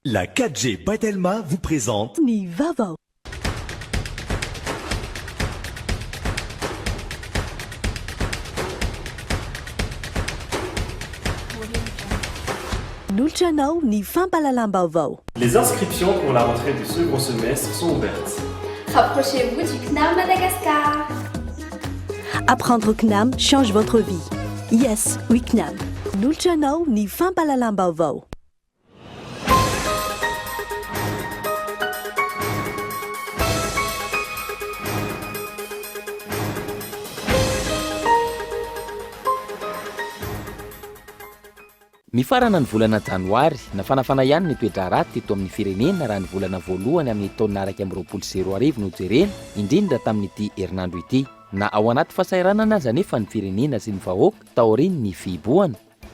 La 4G Batelma vous présente Ni Vavao. Nulchanao ni fampalalam-baovao. Les inscriptions pour la rentrée du second semestre sont ouvertes. Rapprochez-vous du CNAM Madagascar. Apprendre au CNAM change votre vie. Yes, oui CNAM. Nulchanao ni fampalalam-baovao. Mifarana ny volana janoary nafanafana ihany ny toetra raty teto amin'ny firenena raha ny volana voalohany amin'ny taona 2020 no jerena indrindra tamin'ity herinandro ity na ao anaty fahasahiranana aza nefa ny firenena sy ny vahoaka taoriny ny fiboana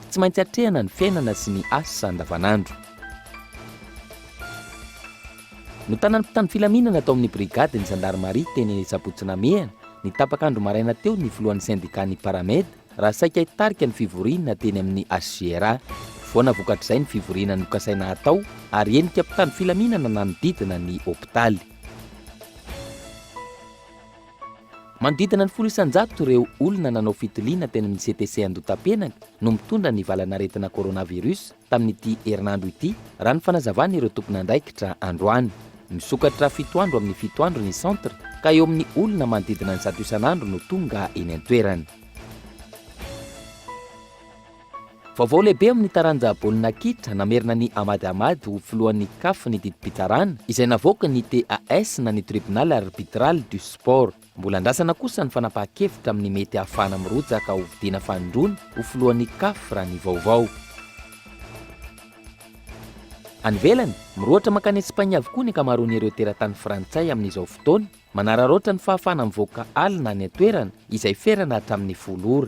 tsy maintsy hatrehana ny fiainana sy ny asa andavanandro. No tanany mpitany filaminana tao amin'ny brigady ny gendarmerie teny Sapotsynamehana ny tapakandro maraina teo ny filohan'ny syndicat ny paramède raha saika hitarika ny fivoriana teny amin'ny HGRA. Foana vokatr'izay ny fivoriana nokasaina atao ary enika mpitany filaminana nanodidina ny hôpitaly. Manodidina ny 100 ireo olona nanao fitiliana teny amin'ny CTC Andotam-penaka no mitondra ny valanaretina coronavirus tamin'ity herinandro ity raha ny fanazavana ireo tompon'andraikitra androany. Misokatra 7 andro amin'ny 7 andro ny centre ka eo amin'ny olona manodidina ny 100 isan'andro no tonga eny an-toerany. Vaovao lehibe amin'ny taranja baolina kitra namerina ny Amady ho filohan'ny CAF ny didi-pitsarana izay navoaka ny TAS na ny tribunal arbitral du sport. Mbola andrasana kosa ny fanapahan-kevitra amin'ny mety ahafahana mirotsaka ho vidiana fanindrona ho filohan'ny CAF raha ny vaovao. Anivelany, miroatra makany Espagna avokoa ny ankamaroan'ireo teratany frantsay amin'izao fotoana, manararoatra ny fahafahana mivoaka alina ny an-toerana izay ferana hatramin'ny 10 ora.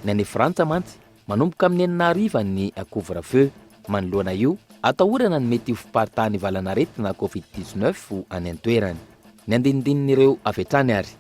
Ny any Frantsa mantsy manomboka amin'ny 9 ny couvre-feu. Manoloana io, atahorana ny mety ho fiparitahan'ny valanaretina COVID-19 ho any an-toerany. Ny andinindin'ireo avy hatrany ary.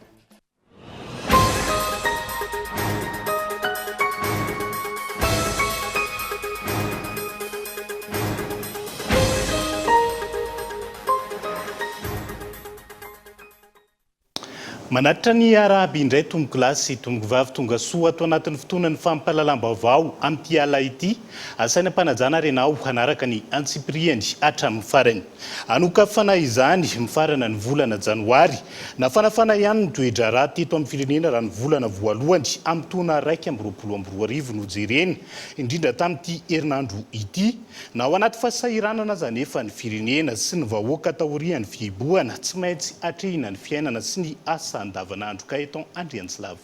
Manatitra ny araby indray tomboko lasy sy tomboko vavy tonga soa ato anatin'ny fotoana ny fampahalalam-baovao amin'ity ala ity, asaina mpanajana renao hanaraka ny antsipriany hatramin'ny farany. Anokafana izany mifarana ny volana janoary, nafanafana ihany ny toetra raty eto amin'ny firenena raha ny volana voalohany amin'ny taona 2022 no jerena, indrindra tamin'ity herinandro ity. Na ao anaty fahasahiranana aza nefa ny firenena sy ny vahoaka taorian'ny fiboana tsy maintsy hatrehina ny fiainana sy ny asa andavanandro ka eto Andrianitsilavo.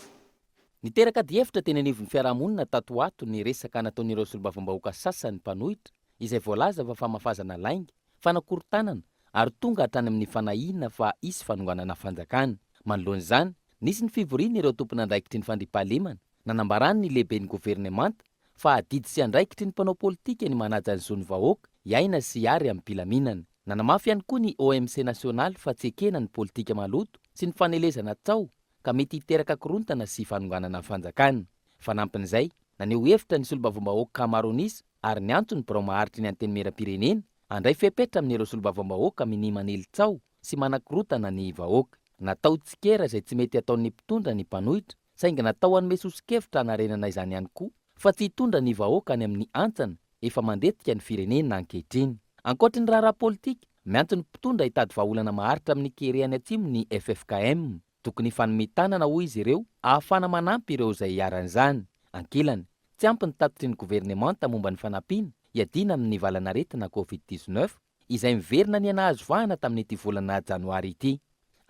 Niteraka diefitra teny anivon'ny fiarahamonina tato ato ny resaka nataon'ireo solombavambahoaka sasany mpanohitra izay voalaza fa famafazana lainga, fanakorontanana ary tonga hatrany amin'ny fanahiana fa isy fanonganana fanjakana. Manoloan'izany, nisy ny fivoriana ireo tompon'andraikitry ny fandriampahalemana, nanambarany ny lehiben'ny governemanta fa adidy sy andraikitry ny mpanao politika ny manaja ny zon'ny vahoaka, iaina sy ary amin'ny mpilaminana. Nanamafy ihany koa ny OMC nasionaly fa tsy ekena ny politika maloto sy ny fanelezana tsao ka mety hiteraka korontana sy fanonganana fanjakana. Fanampin'izay, naneho hevitra ny solombavambahoaka Camerounisa ary ny antony birao maharitry ny antenimieram-pirenena andray fepetra amin'ireo solombavambahoaka amin'ny manely tsao sy manakorotana ny vahoaka. Natao tsikera izay tsy mety ataon'ny mpitondra ny mpanohitra saingy natao hanome sosikevitra hanarenana izany ihany koa fa tsy hitondra ny vahoaka any amin'ny antsana efa mandetika ny firenena ankehitriny. Ankoatry ny raharaha politika, miantso ny mpitondra hitady vahaolana maharitra amin'ny kerehany atsimo ny FFKM. Tokony fanometanana hoy izy ireo ahafana manampy ireo izay hiaran'izany. Ankilany, tsy ampy ny tatitry ny governemanta momba ny fanampiana hiadiana amin'ny valanaretina COVID-19 izay miverina ny nahazo vahana tamin'ity volana janoary ity.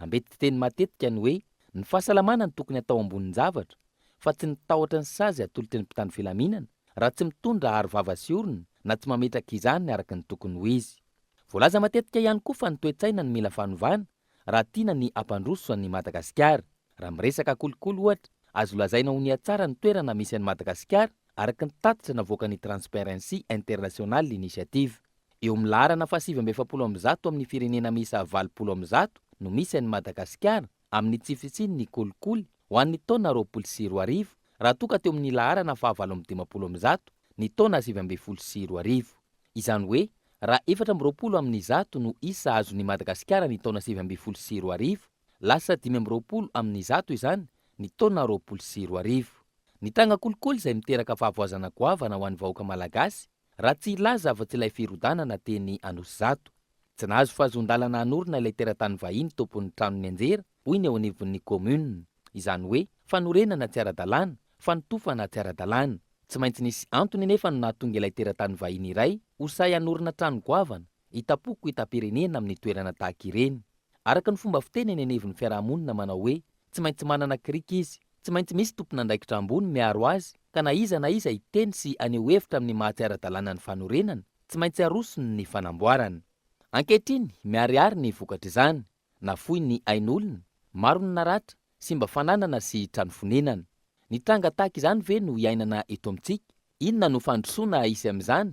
Ambety teny matetika ny hoe ny fahasalamana ny tokony atao ambonin'ny zavatra fa tsy nitahotra ny sazy atolotry ny mpitany filaminana raha tsy mitondra arovava sy orona na tsy mametraka izany araka ny tokony ho izy. Voalaza matetika ihany koa fa ny toe-tsaina ny mila fanovana raha tiana ny ampandroso an'i Madagasikara. Raha miresaka kolokolo ohatra, azo lazaina ho nihatsara ny toerana misy an'i Madagasikara araka ny tatitra navoaka ny Transparency International Initiative. Eo amin'ny laharana fa 770 amin'ny firenena misa 700 no misy an'i Madagasikara amin'ny tsifitsiny ny kolokolo ho an'ny taona 2020 raha toka teo amin'ny laharana fa 750 ny taona 2020. Izany hoe raha 4 amin'ny 100 no isa azon'ny Madagasikara ny taona 2024, lasa 5 amin'ny 100 izany ny taona 2024. Ny tagna kolikoly izay miteraka fahavoazana goavana ho an'ny vahoaka malagasy raha tsy ilaza afa-tsy ilay firodanana teny Anosizato. Tsy nahazo fahazondalana hanorina ilay teratany vahiny tompon'ny tranony anjera hoy ny eo anivon'ny komuna, izany hoe fanorenana tsy ara-dalàna, fanotofana tsy ara-dalàna. Tsy maintsy nisy antony nefa no nahatonga ilay teratany vahiny iray hosay hanorina trano goavana itapoko itam-pirenena amin'ny toerana tahaka ireny. Araka ny fomba fiteny eny anivon'ny fiarahamonina manao hoe tsy maintsy manana krika izy, tsy maintsy misy tompon'andraikitra ambony miaro azy, ka na iza iteny sy aneho hevitra amin'ny mahatsy ara-dalàna ny fanorenana, tsy maintsy arosony ny fanamboarana. Ankehitriny miharihary ny vokatra izany, nafoy ny ain'olona, maro ny naratra, sy mba fananana sy trano fonenana. Ny tranga tahaka izany ve no iainana eto amintsika? Inona no fandrosoana isy amin'izany?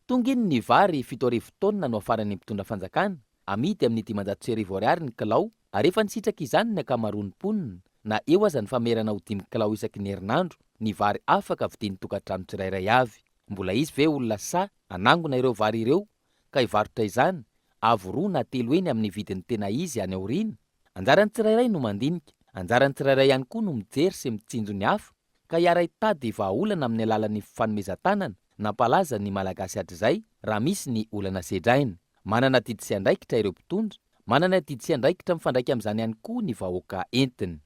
Tonga iny ny vary 7 taona no afaran'ny mpitondra fanjakana, amidy amin'ny 500 ariary ny kilao, ary efa nisitraka izany ny akamaroan'ny mponina, na eo aza ny famerana ho 5 kilao isaky ny herinandro, ny vary afaka vidian'ny tokantrano tsirairay avy. Mbola izy ve olona sa anangona ireo vary ireo, ka hivarotra izany avo 2 na 3 eny amin'ny vidiny tena izy any aoriana? Anjarany tsirairay no mandinika, anjarany tsirairay ihany koa no mijery sy mitsinjo ny hafa, ka hiara hitady vahaolana amin'ny alalan'ny fanomezan-tanana nampalaza ny malagasy hatr'izay raha misy ny olana sedraina. Manana didy sy andraikitra ireo mpitondra, manana didy sy andraikitra mifandraika amin'izany ihany koa ny vahoaka entiny.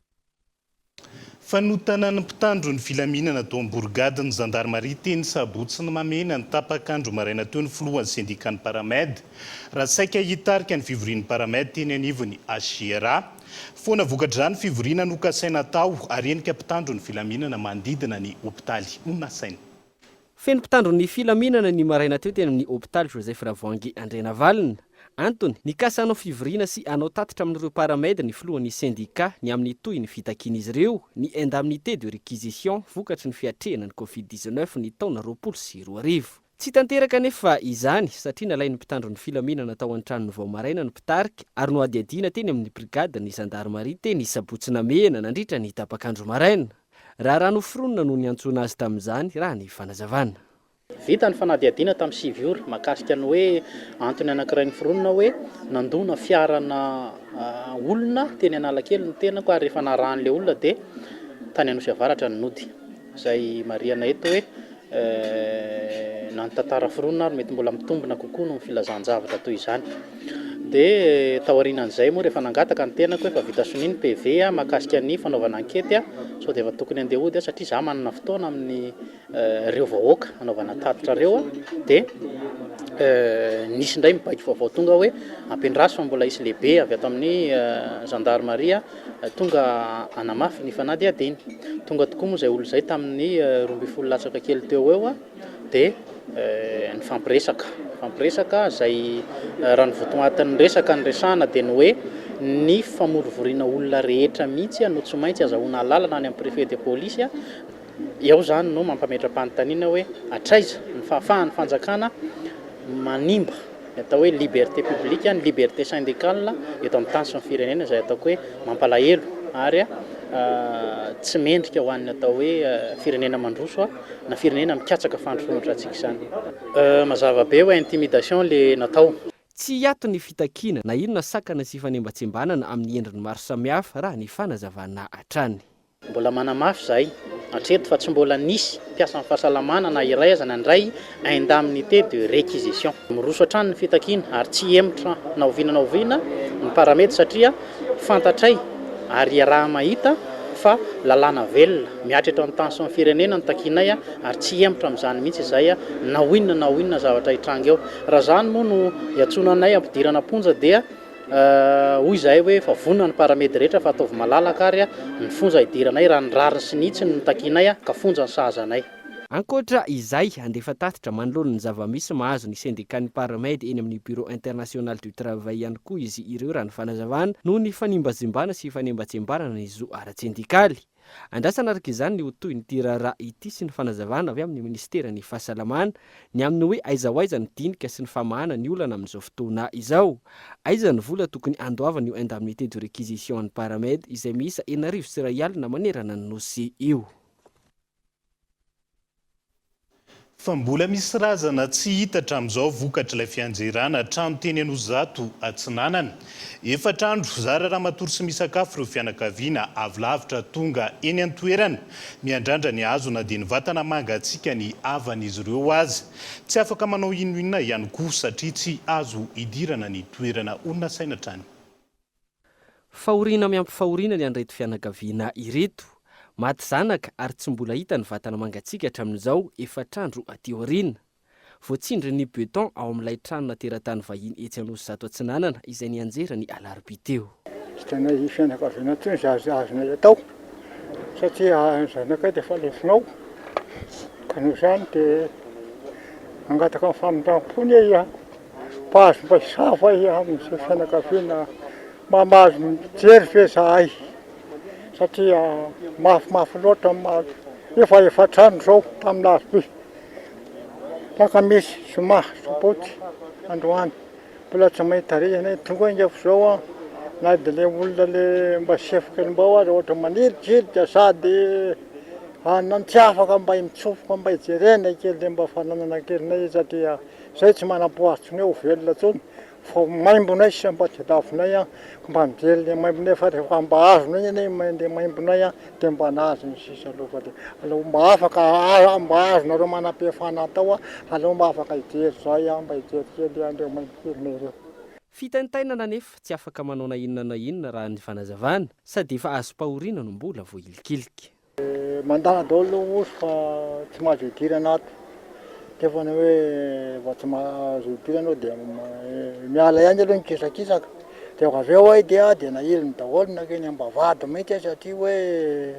Fanotana ny mpitandro ny filaminana tao Amborgady ny zandarmaria teny Sabotsy ny Mamena ny tapakandro maraina teo ny filohan'ny sendika ny Paramed. Raha saika hitarika ny fivorian'ny Paramed teny anivony Asiera. Foana vokadrany fivoriana no kasaina tao ary enika mpitandro ny filaminana mandidina ny hopitaly Onasaina. Feno mpitandro ny filaminana ny maraina teo teny amin'ny hopitaly Joseph Ravoangy Andrenavalina. Antony, ny kasanao fivoriana sy anao tatitra amin'ireo Paramed ny filohan'ny sendika ny amin'ny toy ny fitakin'izy ireo ny indemnité de réquisition vokatry ny fiatrehana ny Covid-19 ny taona 2022. Tsy tanteraka nefa izany satria nalay ny mpitandro ny filaminana tao an-tranony vao maraina ny mpitarika ary no adiadiana teny amin'ny brigade ny zandarmaria teny Sabotsy Namena nandritra ny tapakandro maraina. Raha noforonina no niantsona azy tamin'izany raha ny fanazavana. Vita ny fanadiadiana tamin'ny 7 ora makasika ny hoe antony anankiray ny foronina hoe nandona fiarana olona teny Analakely ny tenako ary rehefa narahan'le olona dia tany Anosiavaratra ny nody. Izay mariana eto hoe nantantara foronina ary mety mbola mitombina kokoa no filazan-javatra toy izany. Dia taorianan'izay moa rehefa nangataka ny tenako efa vita soniny PV makasika ny fanaovana ankety so dia efa tokony andeha hody satria za manana fotoana amin'ny reo vahoaka anaovana tatitra reo dia nisy indray mibaiko vaovao tonga hoe ampiandraso fa mbola isy lehibe avy ato amin'ny gendarmerie tonga anamafy ny fanadiadiany. Tonga tokoa moa izay olo izay tamin'ny 12 latsaka kely teo eo dia ny fampiresaka izay raha ny votoatin'ny resaka ny resahana dia ny hoe ny famorovoriana olona rehetra mihitsy no tsy maintsy azahoana lalana any amin'ny préfet de police eo zany no mampametra-panontaniana hoe atraiza ny fahafahan'ny fanjakana manimba atao hoe liberté publique ny liberté syndicale eto amin'ny tany sy ny firenena izay ataoko hoe mampalahelo ary tsy mendrika ho an'ny atao hoe firenena mandroso na firenena mikatsaka fandrosoatra antsika izany. Mazava be hoe intimidation le natao. Tsy hiato ny fitakina na inona sakana sy fanembatsembanana amin'ny endriny maro samihafa raha ny fanazavana hatrany. Mbola manamafy zahay hatreto fa tsy mbola nisy mpiasa amin'ny fahasalamana na iray aza nandray indemnité de réquisition. Miroso hatrany ny fitakina ary tsy emotra na oviana ny Paramed satria fantatray ary raha mahita fa lalàna velona miatra eto amin'ny tany sy ny firenena ny takinay ary tsy emotra amin'izany mihitsy izay na oinona zavatra hitranga eo. Raha zany moa no hiantsonanay ampidirana ponja dia hoy izahay hoe fa vonona ny Paramed rehetra fa ataovy malalaka ary ny fonja hidiranay raha ny rariny sy nitsy ny takinay ka fonja ny sahazanay. Ankoatra izay andefa tatitra manoloana ny zava-misy mahazo ny sendikany Paramed eny amin'ny bureau international du travail ihany koa izy ireo raha ny fanazavana noho ny fanimbazimbana sy fanembatsembanana ny zo ara-tsendikaly. Andrasana araka izany ny hotoy ny tirara ity sy ny fanazavana avy amin'ny ministera ny fahasalamana ny amin'ny hoe aiza ho aiza ny dinika sy ny famahana ny olana amin'izao fotoana izao. Aiza ny vola tokony andoavana io indemnité de réquisition ny Paramed izay miisa 400 alina manerana ny nosy io. fa mbola misy razana tsy hita hatramin'izao vokatra ilay fianjerana trano teny Anozato Atsinanana. Efatrandro zara raha matory sy misakafo ireo fianakaviana avy lavitra tonga eny an-toerana miandrandra ny hazo na dia ny vatana mangatsiaka ny havan'izy ireo azy. Tsy afaka manao inona ihany koa satria tsy azo idirana ny toerana olona saina trany. Fahoriana miampy fahoriana ny andreto fianakaviana ireto. Maty zanaka ary tsy mbola hita ny vatana mangatsiaka hatramin'izao efatrandro aty aoriana. Voatsindry ny beton ao amin'ilay trano nateran-tany vahiny etsy Anozato Atsinanana izay nianjera ny alarobia teo. Tsy tena fianakaviana tsy azonay atao satria zanakay dia efa lesinao ka noho izany dia angataka amin'ny famindram-pony iha mpahazo mba hisafa iha amin'izay fianakaviana mamazo mijery ve zahay satria mafimafy loatra efa efatrano izao tamin'ny alarobia. Taka misy zoma soboty androany mbola tsy mahita rihana tonga ingefo izao na dia le olona le mba sefaka mbao azy ohatra manilidilika sady tsy afaka mba mitsofoka mba hijerena kely le mba fananana kelinay satria izay tsy manam-poazitsony eo velona tsony fa maimbonay sy mba tsy lavinay mba mijery le maimbonay fa rehefa mba azonay ianay le maimbonay dia mba nazy ny sisa aloha dia aloha mba afaka mba azonareo manam-pihefana atao aloha mba afaka hijery zay mba hijery kely andreo maimbokelinay ireo. Fitantainana nefa tsy afaka manao na inona raha ny fanazavana sady efa azo pahoriana no mbola voilikiliky. Mandana daholo ozy fa tsy mahazo idirana ato. Dia efa ny hoe efa tsy mahazo idirana dia miala ihany aloha nikisakisaka. Dia avy eo dia nahiliny daholo nakeny ambavady mihitsy satria hoe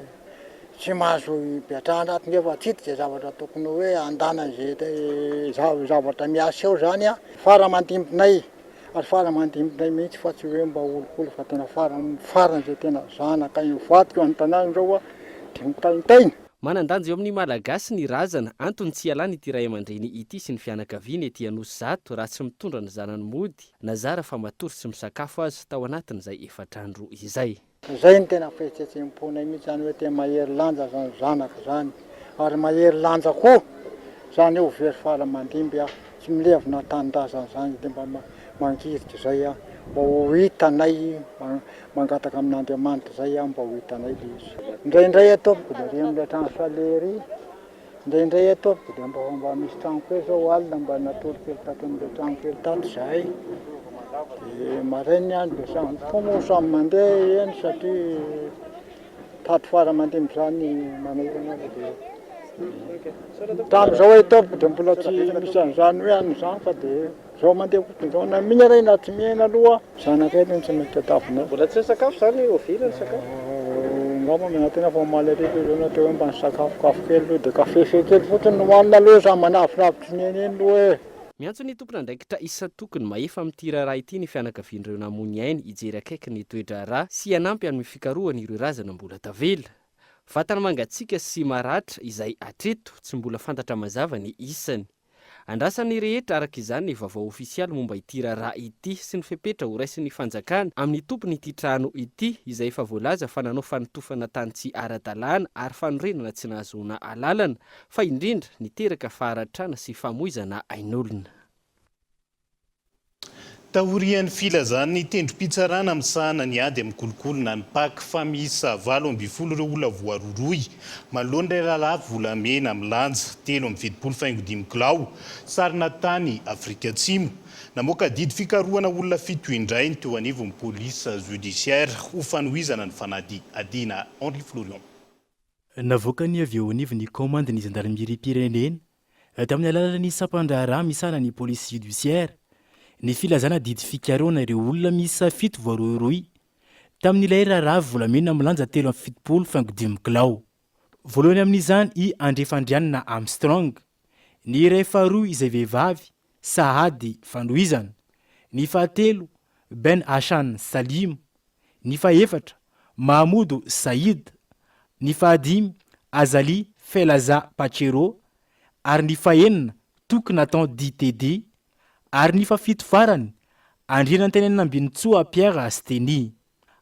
tsy mahazo hipetrahana ato nefa tsy hita izay zavatra tokony hoe andanan'izay zavatra miasa eo zany fara-mandimbinay. Ary fara-mandimbinay mihitsy fa tsy hoe mba olokolo fa tena faran'izay tena zanaka ivadika eo an-tanàna izao dia mitaintaina. Manandanja eo amin'ny malagasy ny razana antony tsy ialany ity ray aman-dreny ity sy ny fianakaviana ety Anozato raha tsy mitondra ny zanany mody nazara fa matory sy misakafo azy tao anatin'izay efatrandro izay. Izay ny tena fihetseham-ponay mihitsy zany hoe tena mahery lanja zany zanaka zany ary mahery lanja koa zany eo very fara-mandimby tsy milevina tanindrazana zany dia mba mangirika izay mba ho hitanay mangataka amin'Andriamanitra izay mba ho hitanay le izy. Indraindray ataoviko dia ry amin'ilay trano falery indraindray ataoviko dia mba misy trano kely izao alina mba natory kely tato amin'ilay trano kely tato izahay dia marainy any dia samy fomo samy mandeha eny satria tato fara-mandimby zany manahirana dia tamin'izao ataoviko dia mbola tsy misy an'izany hoe an'izany fa dia zao mandeha koton'izao na mihina ray na tsy mihina aloha zanakay no tsy mety atavinao. Mbola tsy sakafo zany ovila ny sakafo. Ngamba mena tena fa malerika izao na teo hoe mba ny sakafokafo kely aloha dia kafefe kely fotsiny no hoanina aloha za manaviravitra ny eny aloha Miantso ny tompona andraikitra isa tokony maefa amin'ity raharaha ity ny fianakavian'ireo namony ainy hijery akaiky ny toetra rà sy hanampy amin'ny fikarohany ireo razana mbola tavela. Vatana mangatsiaka sy maratra izay atreto tsy mbola fantatra mazava ny isany. Andrasan'ny rehetra araka izany ny vaovao ofisialy momba ity raharaha ity sy ny fepetra ho raisin'ny fanjakana amin'ny tompony ity trano ity izay efa voalaza fa nanao fanotofana tany tsy ara-dalàna ary fanorenana tsy nahazoana alalana fa indrindra niteraka faharatrana sy famoizana ain'olona. Tahorian'ny filazan'ny tendrom-pitsarana misahana ny ady amin'ny kolokolona ny Pâques fa miisa 7 ireo olona voaroroy manoloana iray lalàna volamena milanja 3,75 kilao sarina tany Afrika Atsimo. Namoaka didy fikarohana olona 7 indray ny teo anivon'ny polisa judiciaire ho fanohizana ny fanadihadiana Henri Florian. Navoaka ny avy eo anivon'ny komandiny zandarmeriam-pirenena tamin'ny alalan'ny sampandraharaha misahana ny polisy judiciaire ny filazana didy fikarohana ireo olona miisa 7 voaroroy tamin'ilay raharaha volamena milanja 3,75 kilao. Voalohany amin'izany i Andrefandrianina Armstrong, ny iray faharoa izay vehivavy Sahady Fanohizana, ny fahatelo Ben Hassan Salim, ny fahaefatra Mahmoud Saïd, ny fahadimy Azali Felaza Pachero ary ny fahenina Touknatan Ditede ary ny fafito farany Andrianantenenina Ambinitsoa Pierre Asteny.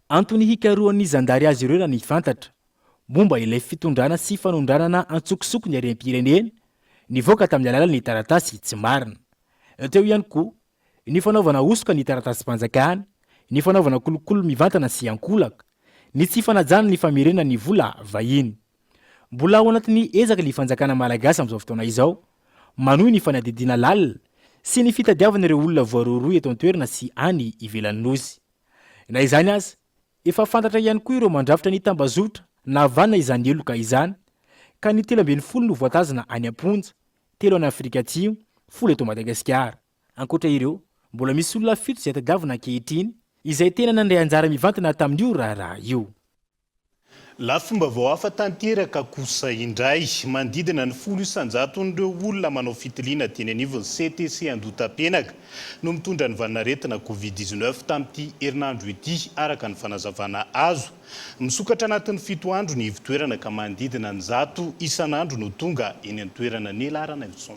Antony hikarohan'ny zandary azy ireo raha ny fantatra momba ilay fitondrana sy fanondranana antsokosoko ny harem-pirenena nivoaka tamin'ny alalan'ny taratasy tsy marina. Teo ihany koa ny fanaovana osoka ny taratasy-panjakana, ny fanaovana kolokolo mivantana sy ankolaka, ny tsy fanajana ny famirena ny vola vahiny. Mbola ao anatin'ny ezaka ny fanjakana malagasy amin'izao fotoana izao, manohy ny fanadidina lalina sy ny fitadiavana ireo olona voaroaroa eto an-toerana sy any ivelan'ny nosy. Na izany aza, efa fantatra ihany koa ireo mandrafitra ny tambazotra na vanina izany eloka izany, ka ny 17 no voatazana any Amponja, 3 any Afrika Atsimo, 10 eto Madagasikara. Ankoatra ireo, mbola misy olona 7 izay tadiavina ankehitriny izay tena nandray anjara mivantana tamin'io raharaha io. Lafomba vao hafa tanteraka kosa indray mandidina ny 10 isanjaton'ireo olona manao fitiliana teny anivon'ny CTC Andotapenaka no mitondra ny valinaretina Covid-19 tamin'ity herinandro ity araka ny fanazavana azo. Misokatra anatin'ny 7 andro ny ivitoerana ka mandidina ny 100 isanandro no tonga eny an-toerana Nelarana Evison.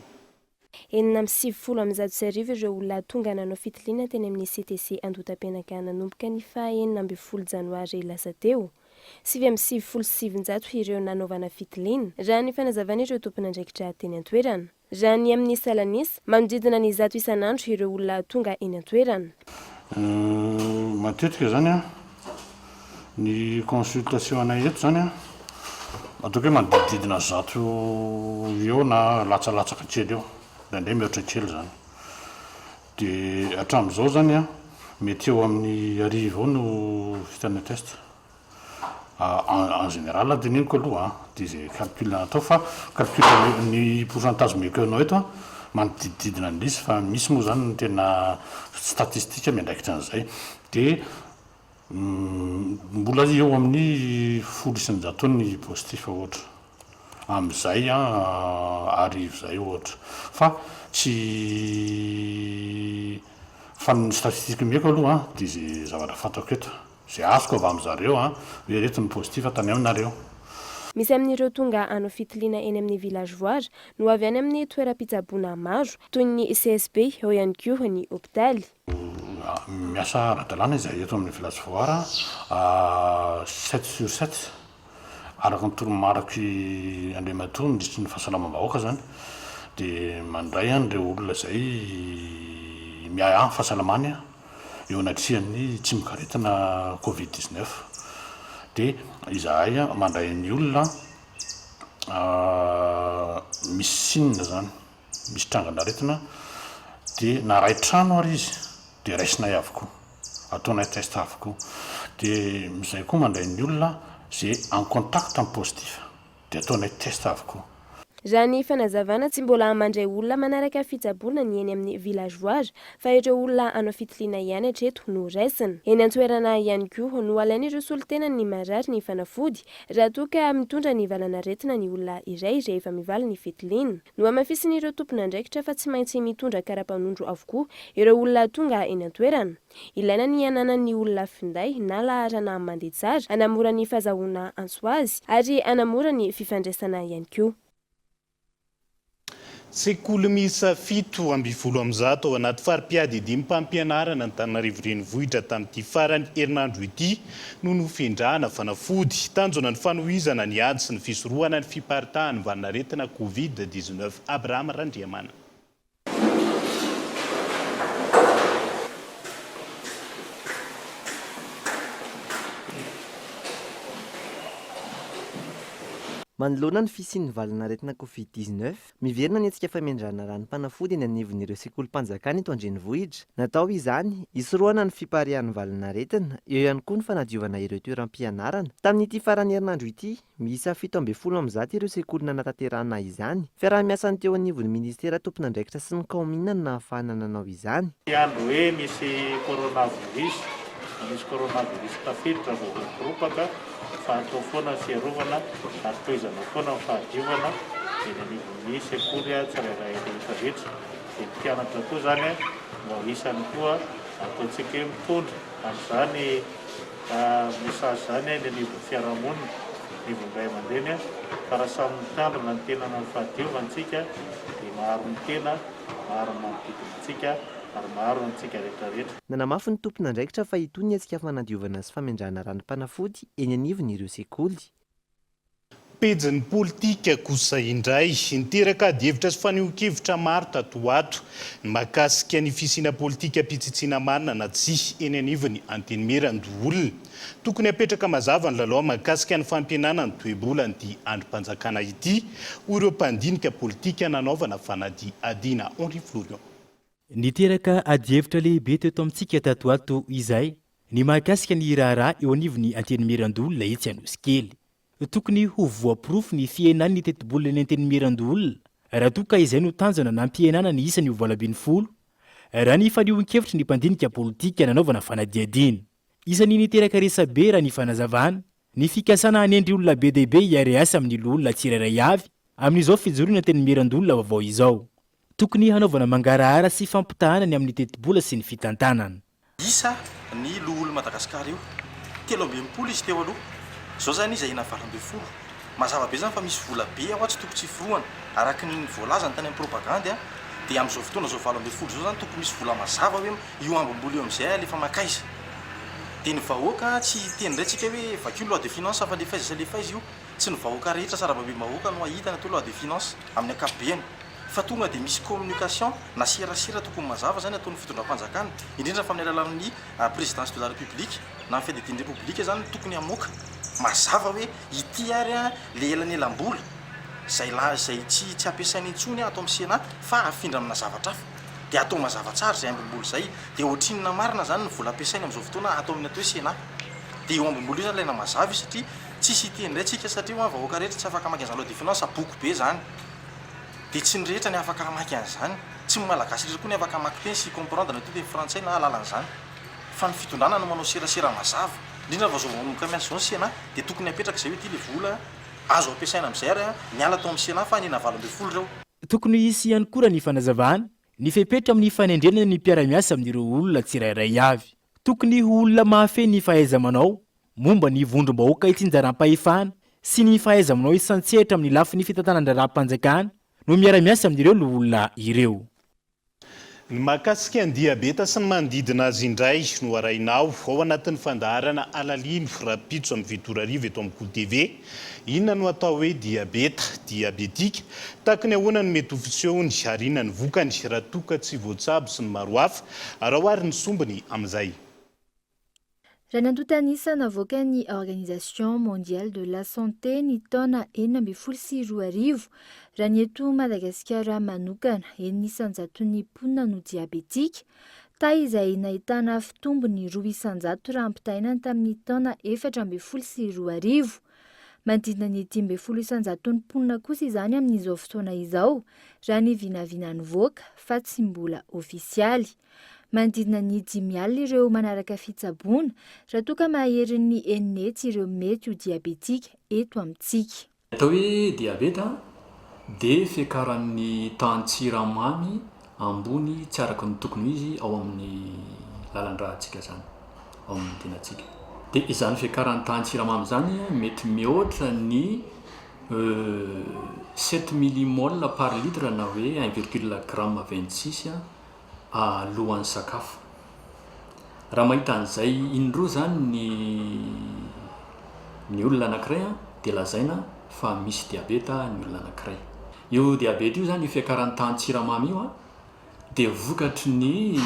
Enina amby 70 ireo olona tonga nanao fitiliana teny amin'ny CTC Andotapenaka nanomboka ny faha 9 Janoary lasa teo. 777 ireo nanaovana fitiliana raha ny fanazavana ireo tompon'andraikitra teny an-toerana. Raha ny amin'ny salanisa manodidina ny 100 isanandro ireo olona tonga eny an-toerana. Matetika zany ny consultation anay eto zany ataoko hoe manodidina 100 eo na latsalatsaka kely eo. Nandray mihoatra kely zany. Dia hatramin'izao zany mety eo amin'ny 10 no vitana test. En général dia niniko aloha dia izay calcul natao fa calcul ny pourcentage mekenao eto manodidididina an'izy fa misy moa zany ny tena statistika miandraikitra an'izay dia mbola eo amin'ny 10 isanjato ny positif ohatra amin'izay arivo zay ohatra fa tsy fa ny statistika meko aloha dia izay zavatra fantako eto zay azoko avy amin'zareo hoe reto ny positif tany aminareo. Misy amin'ireo tonga hanao fitiliana eny amin'ny village voire no avy any amin'ny toeram-pitsaboana maro toy ny CSB eo ihany koa ny hôpitaly. Miasa ara-dalàna izahay eto amin'ny village voire 7/7 araka ny toromarika Andriamatoa mandritra ny fahasalamam-bahoaka zany dia mandray an'ireo olona izay miaya fahasalamany eo anatrihan'ny tsy mikaretina Covid-19 dia izahay mandray ny olona misy sinina zany misy trangana-retina dia na ray trano ary izy dia raisinay avokoa ataonay test avokoa dia izay koa mandray ny olona zay en contact amin'ny positif dia ataonay test avokoa. Raha ny fanazavana tsy mbola mandray olona manaraka fitsaboana ny eny amin'ny village voire fa ireo olona hanao fitiliana ihany hatreto no raisina. Eny an-toerana ihany koa no alaina ireo solitena ny marary ny fanafody raha toa ka mitondra ny valanaretina ny olona iray rehefa mivaly ny fitiliana. No amafisiny ireo tompon'andraikitra fa tsy maintsy mitondra karapanondro avokoa ireo olona tonga eny an-toerana. Ilaina ny ananan'ny olona finday na laharana mandeha tsara hanamora ny fahazahoana antso azy ary hanamora ny fifandraisana ihany koa. Sekoly miisa 7/100 ao anaty fari-piady 5 mpampianarana Antananarivo renivohitra tamin'ity farany herinandro ity no nofendrahana fanafody tanjona ny fanohizana ny ady sy ny fisorohana ny fiparitahan'ny valinaretina Covid-19. Abraham Randriamana. Manoloana ny fisian'ny valinaretina Covid-19, miverina ny antsika famindrana ranom-panafody eny anivon'ireo sekolim-panjakana eto an-drenivohitra. Natao izany hisorohana ny fiparihan'ny valinaretina, eo ihany koa ny fanadiovana ireo toeram-pianarana. Tamin'ity farany herinandro ity, miisa 17 ireo sekoly nanatanterahana izany. Fiaraha-miasany teo anivon'ny ministera tompon'andraikitra sy ny kaominina no nahafahana nanao izany. Andro hoe misy coronavirus tafiditra voaropaka fa atao foana fiarovana ary toizana foana ny fahadiovana eny anivon'ny sekoly tsirairay rehetra rehetra. Dia ny mpianatra koa zany mba isany koa ataontsika hoe mitondra amin'izany mesazy zany eny anivon'ny fiarahamonina anivon'ny ray aman-dreny fa raha samy mitandrina ny tenana ny fahadiovantsika dia maro ny tena, maro ny manodidinantsika ary maro antsika rehetra rehetra. Nanamafy ny tompon'andraikitra fa itony antsika fanadiovana sy famindrana ranom-panafody eny anivon'ireo sekoly. pejin'ny politika kosa indray niteraka adihevitra sy faneho-kevitra maro tatoato mahakasika ny fisiana politika mpitsitsina marina na tsy eny anivony Antenimirandoholona. Tokony apetraka mazava ny lalao mahakasika ny fampihenana ny toe-bolan'ity androm-panjakana ity ho ireo mpandinika politika nanaovana fanadì Adina Henri Florian. Niteraka adihevitra lehibe teto amintsika tatoato izay ny mahakasika ny raharaha eo anivony Antenimirandoholona etsy Anosikely. Tokony ho voaporofo ny fihenan'ny teti-bola ny Antenimirandoholona raha toa ka izay no tanjona nampihenana ny isan'ny 80 raha ny fanehoan-kevitry ny mpandinika politika nanaovana fanadihadina. Isan'ny niteraka resabe raha ny fanazavana ny fikasana hanendry olona be dehibe hiary asa amin'ny olona tsirairay avy amin'izao fijoroana Antenimirandoholona vaovao izao. Tokony hanaovana mangarahara sy fampitahana ny amin'ny teti-bola sy ny fitantanana. Isa ny loholona Madagasikara io 30 izy teo aloha. Zao zany izy ahina 20 mazava be zany fa misy vola be ao tsy tokony tsy foroana araka ny voalazany tany amin'ny propagande dia amin'izao fotoana zao 20 zao zany tokony misy vola mazava hoe io ambom-bola eo amin'izay alefa makaiza. Dia ny vahoaka tsy teny raitsika hoe vaky loi de finance fa lefa izy io tsy ny vahoaka rehetra sarababeny vahoaka no ahitana to loi de finance amin'ny ankapobeny fa tonga dia misy communication na serasera tokony mazava zany ataon'ny fitondram-panjakana indrindra fa amin'ny alalan'ny présidence de la république na ny fedetiny république zany tokony hamoaka mazava hoe ity ary le elany elam-bola zay tsy ampiasainy intsony atao amin'ny Sénat fa afindra amina zavatra hafa dia atao mazava tsara zay ambom-bola zay dia ohatrinina marina zany ny vola ampiasainy amin'izao fotoana atao amin'ny atao Sénat dia eo ambom-bola io zany ilaina mazava io satria tsisy iteny raitsika satria ho vahoaka rehetra tsy afaka mamaky an'izany loi de finance boky be zany dia tsy ny rehetra ny afaka mamaky an'izany tsy ny malagasy rehetra koa ny afaka mamaky teny sy comprendre na teny frantsay na alalan'izany fa ny fitondrana no manao serasera mazava indrindra fa zao manomboka miasa zao ny Sénat dia tokony apetraka izay hoe ity le vola azo ampiasaina amin'izay ary miala tao amin'ny Sénat fa hanina 20 reo. Tokony hisy ihany koa ny fanazavana ny fepetra amin'ny fanendrenana ny mpiara-miasa amin'ireo olona tsirairay avy. Tokony olona mahafehy ny fahaiza-manao momba ny vondrom-bahoaka itsinjaram-pahefana sy ny fahaiza-manao isantsehatra amin'ny lafin'ny fitantanan-draha-mpanjakana no miara-miasa amin'ireo olona ireo. Ny mahakasika ny diabeta sy ny manodidina azy indray no arainao ao anatin'ny fandaharana alalino rapitso amin'ny Vetorarivo eto amin'ny KOTV. Inona no atao hoe diabetika tahaka ny ahoana ny mety ho fisehony ary inona ny vokany raha toa ka tsy voatsabo sy ny maro hafa raha ohary ny sombiny amin'izay. Raha nandotanisa navoaka ny Organisation Mondiale de la Santé ny taona 2012 raha ny eto Madagasikara manokana isanjaton'ny mponina no diabetika ta izay nahitana fitombony 200 raha ampitahaina tamin'ny taona 2012. Manodidina ny 10 isanjaton'ny mponina kosa izany amin'izao fotoana izao raha ny vinavina nivoaka fa tsy mbola ofisialy. Manodidina ny 5,000 ireo manaraka fitsaboana raha toa ka mahery ny enety ireo mety ho diabetika eto amintsika. Atao hoe diabeta dia fiakaran'ny tahan-tsiramamy ambony tsy araka ny tokony izy ao amin'ny lalan-drahantsika zany ao amin'ny tenantsika. Dia izany fiakaran'ny tahan-tsiramamy zany mety mihoatra ny 7 millimol par litre na hoe 1,26 alohan'ny sakafo. Raha mahita an'izay indroa zany ny olona anankiray dia lazaina fa misy diabeta ny olona anankiray. Io diabeta io zany io fiakaran'ny tahan-tsiramamy io dia vokatry ny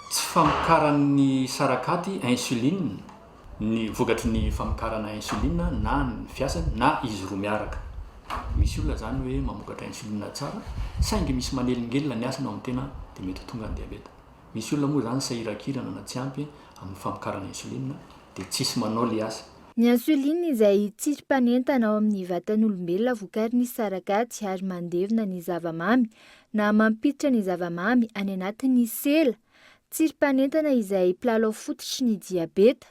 tsy famokaran'ny sarakaty insuline, ny vokatry ny famokarana insuline na ny fiasany na izy roa miaraka. Misy olona zany hoe mamokatra insuline tsara saingy misy manelingelina ny asany ao amin'ny tena dia mety tonga ny diabeta. Misy olona moa zany sahirakirana na tsy ampy amin'ny famokarana insuline dia tsisy manao le asa. Ny insuline izay tsiro-panentana ao amin'ny vatan'olombelona vokarin'ny sarakaty ary mandevina ny zavamamy na mampiditra ny zavamamy any anatin'ny sela. Tsiro-panentana izay mpilalao fototry ny diabeta.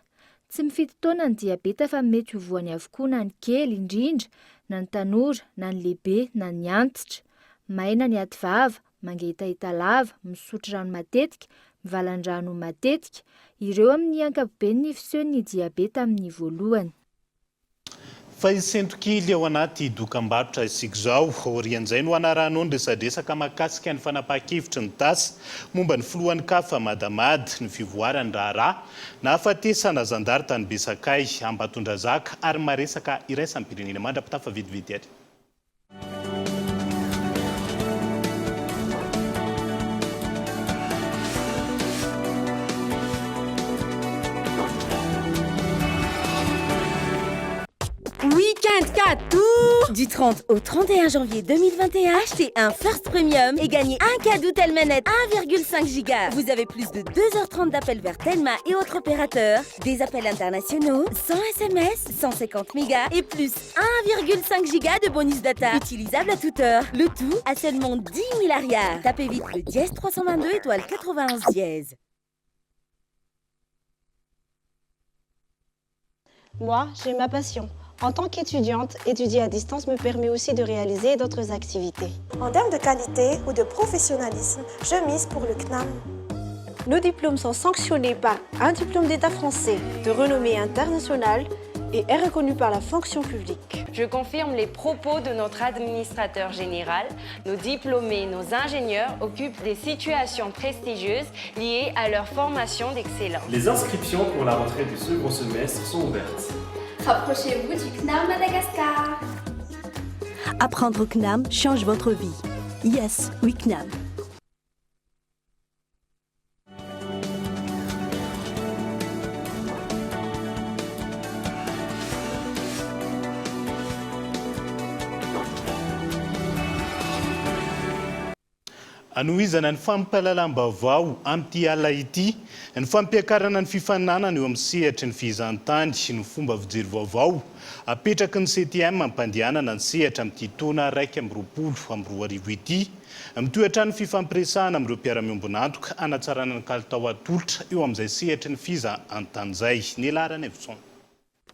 Tsy mifidy taona ny diabeta fa mety ho voany avokoa na ny kely indrindra, na ny tanora, na ny lehibe, na ny antitra. Maina ny aty vava, mangehitahita lava, misotro rano matetika, mivalan-drano matetika, ireo amin'ny ankapobeny ny fisehon'ny diabeta amin'ny voalohany. fa isentokily ao anaty dokam-barotra isika izao orian'izay no anarahano ny resadresaka mahakasika ny fanapahan-kevitra ny tasy momba ny filohan'ny kafa madamady ny fivoarany raharaha na hafatesana zandary tany Besakay Ambatondrazaka ary maresaka iraisan'ny pirenena mandrapitafa vetivety ary. Week-end cadeau! Du 30 au 31 janvier 2021, achetez un First Premium et gagnez un cadeau Telmanet 1,5 giga. Vous avez plus de 2h30 d'appels vers Telma et autres opérateurs, des appels internationaux, 100 SMS, 150 mégas et plus 1,5 giga de bonus data utilisable à toute heure. Le tout à seulement 10 000 arias. Tapez vite le dièse 322 étoile 91 dièse. Moi, j'ai ma passion. En tant qu'étudiante, étudier à distance me permet aussi de réaliser d'autres activités. En termes de qualité ou de professionnalisme, je mise pour le CNAM. Nos diplômes sont sanctionnés par un diplôme d'État français de renommée internationale et est reconnu par la fonction publique. Je confirme les propos de notre administrateur général. Nos diplômés, nos ingénieurs occupent des situations prestigieuses liées à leur formation d'excellence. Les inscriptions pour la rentrée du second semestre sont ouvertes. Rapprochez-vous du CNAM Madagascar. Apprendre au CNAM change votre vie. Yes, oui CNAM. Anohizana ny fampahalalam-baovao amin'ity ala ity ny fampiakarana ny fifaninanana eo amin'ny sehatry ny fizahantany ny fomba fijery vaovao apetraky ny CTM ampandehanana ny sehatra amin'ity taona 2022 ity mitoetra ny fifampiresahana amin'ireo mpiara-miombonantoka hanatsarana ny kalitao atolotra eo amin'izay sehatry ny fizahantany izay ny laharana Evison.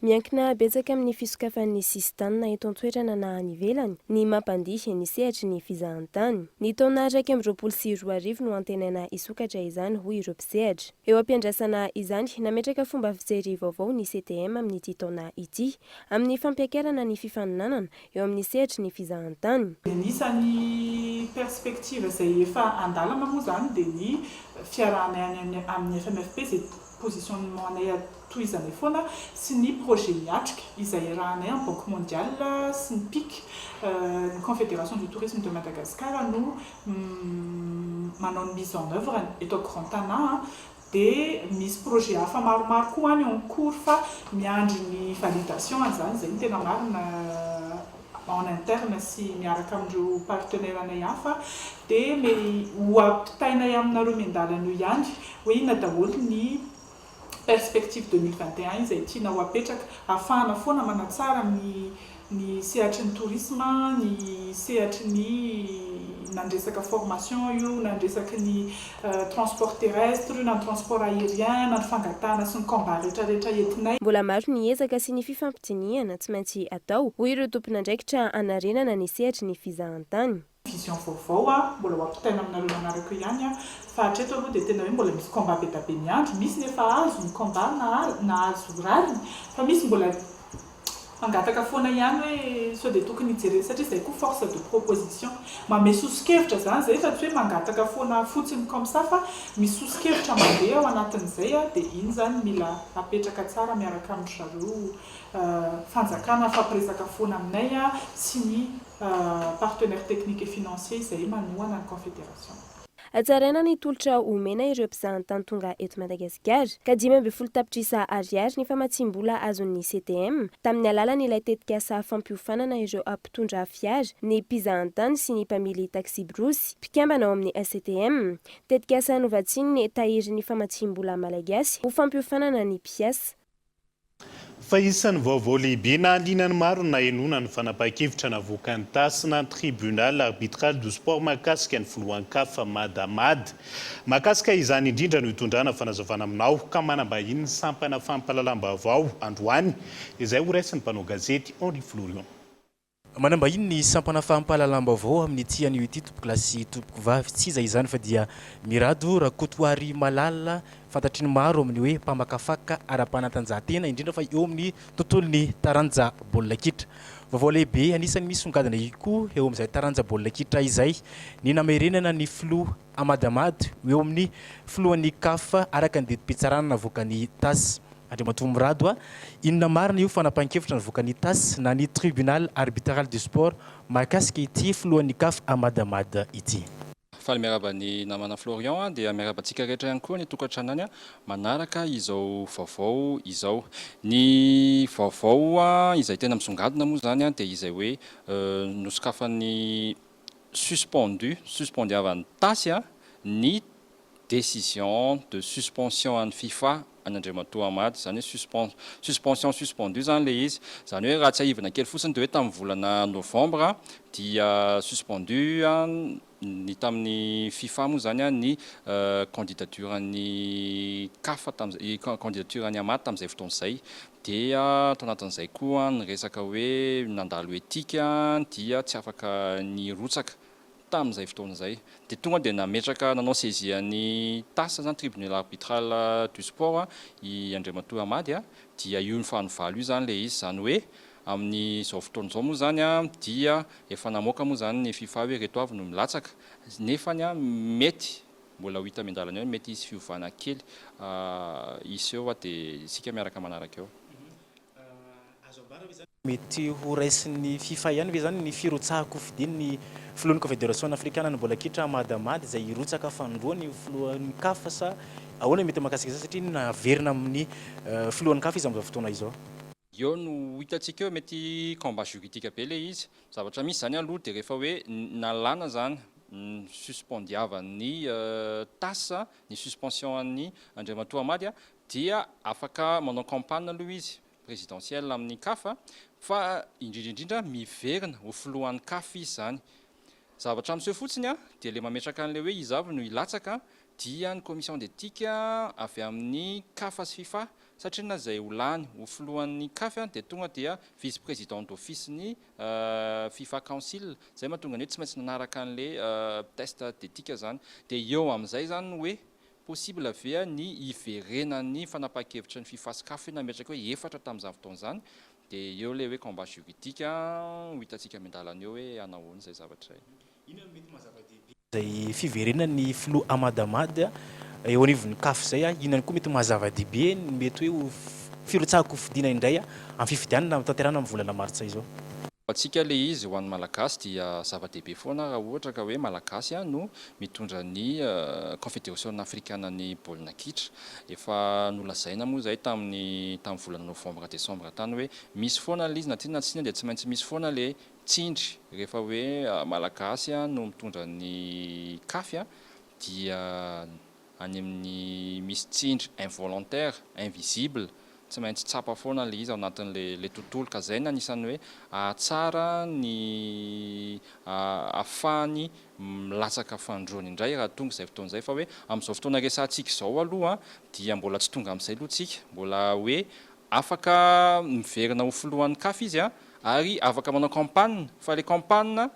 Miankina betsaka amin'ny fisokafan'ny sistanina eto an-toerana na any ivelany ny mampandihy ny sehatry ny fizahantany. Ny taona 2024 no antenaina isokatra izany hoy ireo mpisehatra. Eo ampiandrasana izany nametraka fomba fijery vaovao ny CTM amin'ity taona ity amin'ny fampiakarana ny fifaninanana eo amin'ny sehatry ny fizahantany. Anisan'ny perspektiva izay efa andalana moa zany dia ny fiarahana amin'ny FMFP izay positionnement anay tohizany foana sy ny projet miatrika izay rahanay en Banque mondiale sy ny PIC ny Confédération du tourisme de Madagascar no manao ny mise en œuvre eto Grand-Tana dia misy projet hafa maromaro koa any en cours fa miandry ny validation zany izay tena marina en interne sy miaraka amin'ireo partenaire anay hafa dia ho ampitainay aminareo mendalana io ihany hoe inona daholo ny perspective 2021 izay tiana ho apetraka ahafahana foana manatsara ny sehatry ny tourisme, ny sehatry ny nandresaka formation io, nandresaka ny transport terrestre, na transport aérien, na fangatana sy ny combat rehetrarehetra entinay. Mbola maro ny ezaka sy ny fifampitiniana tsy maintsy atao ho ireo tompon'andraikitra anarenana ny sehatry ny fizahantany. Vision vaovao mbola ho ampitaina aminareo manaraka ihany fa hatreto aloha dia tena hoe mbola misy combat be da be miandry, misy nefa azo ny combat na azo raliny fa misy mbola mangataka foana ihany hoe sao dia tokony hijerena satria izay koa force de proposition mamehy sosokevitra zany zay fa tsy hoe mangataka foana fotsiny comme ça fa misy sosokevitra mandeha ao anatin'izay dia iny zany mila apetraka tsara miaraka amin'ny zareo fanjakana fampiresaka foana aminay sy ny partenaire technique et financier izay manohana ny confédération. Atsaraina ny tolotra omena ireo mpizahantany tonga eto Madagasikara ka 12 tapitrisa ariary ny famatsim-bola azon'ny CTM tamin'ny alalan'ilay tetikasa fampiofanana ireo ampitondra fiara ny mpizahantany sy ny mpamily taxi brosy mpikambana ao amin'ny STM. Tetikasa novatsiny tahiry ny famatsim-bola malagasy ho fampiofanana ny mpiasa. Fa isan'ny vaovao lehibe na alinany maro na enona ny fanapahan-kevitra navoaka ny tasy na tribunal arbitral du sport mahakasika ny filohan-kafa madamady. Mahakasika izany indrindra no hitondrana fanazavana aminao ka manambahiny ny sampana fampahalalam-baovao androany izay ho raisin'ny mpanao gazety Henri Florian. manamba ino ny sampana fahampahalala-baovao amin'ny ty an'io ity tompoko lasy tompoko vavy tsy izay izany fa dia mirado rakotoary malala fantatry ny maro amin'ny hoe mpamakafaka ara-panatanjahantena indrindra fa eo amin'ny tontolony taranja baolina kitra. Vaovao lehibe anisany misy songadina ihany eo amin'izay taranja baolina kitra izay ny namerenana ny filoha amadamady eo amin'ny filohan'ny CAF araka ny didim-pitsarana navoaka ny TAS. Andriamatoa mirado inona marina io fanapahan-kevitra navoaka ny TAS na ny tribunal arbitral du sport mahakasika ity filohan'ny CAF amadamady ity. Faly miaraba ny namana Florian dia miarabantsika rehetra ihany koa ny tokantranany manaraka izao vaovao izao. Ny vaovao izay tena misongadina moa zany dia izay hoe nosokafan'ny suspendiavan'ny TAS ny décision de suspension an'ny FIFA an'Andriamatoa Amady zany hoe suspension suspendu zany le izy zany hoe raha tsy aivana kely fotsiny dia hoe tamin'ny volana novembre dia suspendu ny tamin'ny FIFA moa zany ny candidature ny CAF candidature ny Amady tamin'izay fotoana izay dia tanatin'izay koa ny resaka hoe nandalo etika dia tsy afaka ny rotsaka tamin'izay fotoana izay dia tonga dia nametraka nanao saisian'ny TAS zany tribunal arbitral du sport i Andriamatoa Amady dia io ny fanovalo io zany le izy zany hoe amin'ny zao fotoana izao moa zany dia efa namoaka moa zany ny FIFA hoe reto avy no milatsaka nefany mety mbola ho hita miandalana eo mety isy fiovana kely isy eo dia isika miaraka manaraka eo. Mety ho raisin'ny FIFA ihany ve zany ny firotsahako fidiny ny filohan'ny confédération africaine ny bola kitra amadamady izay irotsaka fandroany filohan'ny CAF sa ahoana mety mahakasika izay satria naverina amin'ny filohan'ny CAF izy amin'izao fotoana izao. Eo no hitantsika eo mety combat juridique be le izy zavatra misy zany aloha dia rehefa hoe nalana zany suspendiavan'ny TAS ny suspension an'ny Andriamatoa Amady dia afaka manao campagne aloha izy présidentielle amin'ny CAF fa indrindra miverina ho filohan'ny CAF izy zany. Zavatra amin'izao fotsiny dia le mametraka an'ilay hoe izy avy no hilatsaka dia ny commission d'éthique avy amin'ny CAF sy FIFA satria na izay ho lany ho filohan'ny CAF dia tonga dia vice-président d'office ny FIFA council zay mahatonga ny hoe tsy maintsy nanaraka an'ilay test d'éthique zany dia eo amin'izay zany hoe possible avea ny iverenan'ny fanapahan-kevitra ny FIFA sy CAF nametraka hoe efatra tamin'izany fotoana izany dia eo ilay hoe combat juridique ho hitantsika miandalana eo hoe anahoana izay zavatra izay. Inona no mety mazava-dehibe izay fiverenan'ny filoha amadamady eo anivon'ny CAF zay inona koa mety mazava-dehibe mety hoe firotsahako fidiana indray amin'ny fifidianana tanterana amin'ny volana martsa izao. Atsika le izy ho an'ny malagasy dia zava-dehibe foana raha ohatra ka hoe malagasy no mitondra ny confédération africaine ny baolina kitra. Efa nolazaina moa zay tamin'ny volana novembre décembre tany hoe misy foana le izy na tiana tsy dia tsy maintsy misy foana le tsindry rehefa hoe malagasy no mitondra ny CAF dia any amin'ny misy tsindry involontaire invisible tsy maintsy tsapa foana le izy ao anatin'le tontolo ka zay na anisany hoe tsara ny afahany milatsaka fandroany indray raha tonga izay fotoana izay fa hoe amin'izao fotoana resantsika izao aloha dia mbola tsy tonga amin'izay aloha tsika mbola hoe afaka miverina ho filohan'ny CAF izy ary afaka manao campagne fa le campagne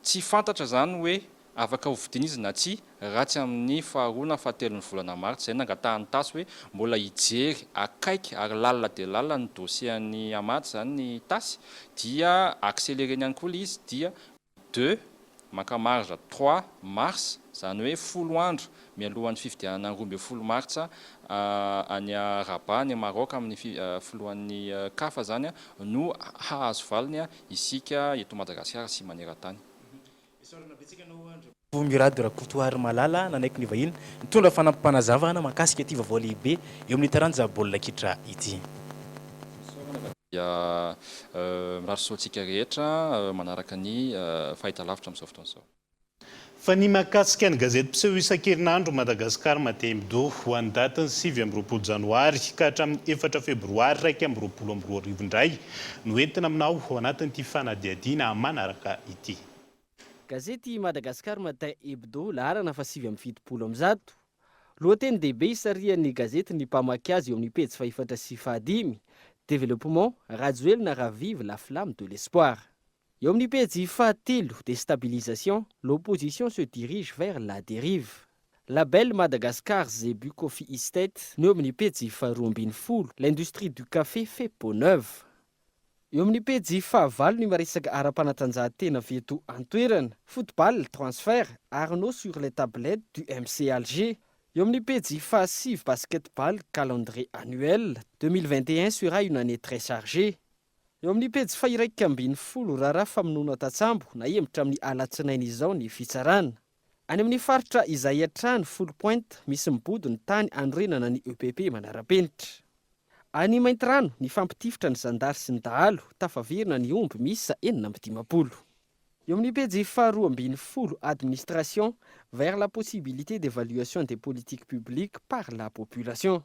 tsy fantatra zany hoe afaka hovidiana izy na tsy raha tsy amin'ny faharoa na fahatelon'ny volana martsa zay nangatahany TAS hoe mbola hijery akaiky ary lalina dia lalina ny dossier-ny Amady zany ny TAS dia accéléreny ihany koa le izy dia 2 makamarja 3 mars zany hoe 10 andro mialohan'ny fifidianana 12 martsa any Rabat ny Maroc amin'ny filohan'ny CAF zany no hahazo valiny isika eto Madagasikara sy maneran-tany. Mirado rakotoary malala nanaiky ny vahiny mitondra fanampanazavana mahakasika ity vaovao lehibe eo amin'ny taranja baolina kitra ity. Dia mirarosoantsika rehetra manaraka ny fahitalavitra amin'izao fotoana izao. Fa ny mahakasika ny gazety mpiseho isan-kerinandro Madagasikara Matin Hebdo ho an'ny datany 7 janoary ka hatramin'ny 4 febroary 2022 indray no entina aminao ao anatin'ity fanadihadiana manaraka ity. Gazety Madagasikara Matin Hebdo laharana fa 770. Lohateny dehibe isarian'ny gazety ny mpamaky azy eo amin'ny pejy 4 sy 5. Développement, Rajoelina ravive la flamme de l'espoir. Eo amin'ny pejy fahatelo, déstabilisation, l'opposition se dirige vers la dérive. Label Madagascar Zebu Coffee Estate, no amin'ny pejy faharoa ambin'ny folo, l'industrie du café fait peau neuve. Eo amin'ny pejy fahavalo ny maresaka ara-panatanjahantena veto antoerana, football, transfert, Arnaud sur les tablettes du MC Alger. Eo amin'ny pejy fahasivy basketball, calendrier annuel, 2021 sera une année très chargée. Eo amin'ny pejy fahiraika ambin'ny folo, raharaha famonoana tatsambo na hemitra amin'ny alatsinainy izao ny fitsarana. Any amin'ny faritra izay hatrany folo pointe, misy mibody ny tany anorenana ny EPP manara-penitra. Any Maintirano, ny fampitifitra ny zandary sy ny dahalo, tafaverina ny omby misa 450. Eo amin'ny pejy faharoa ambin'ny folo, administration, vers la possibilité d'évaluation des politiques publiques par la population.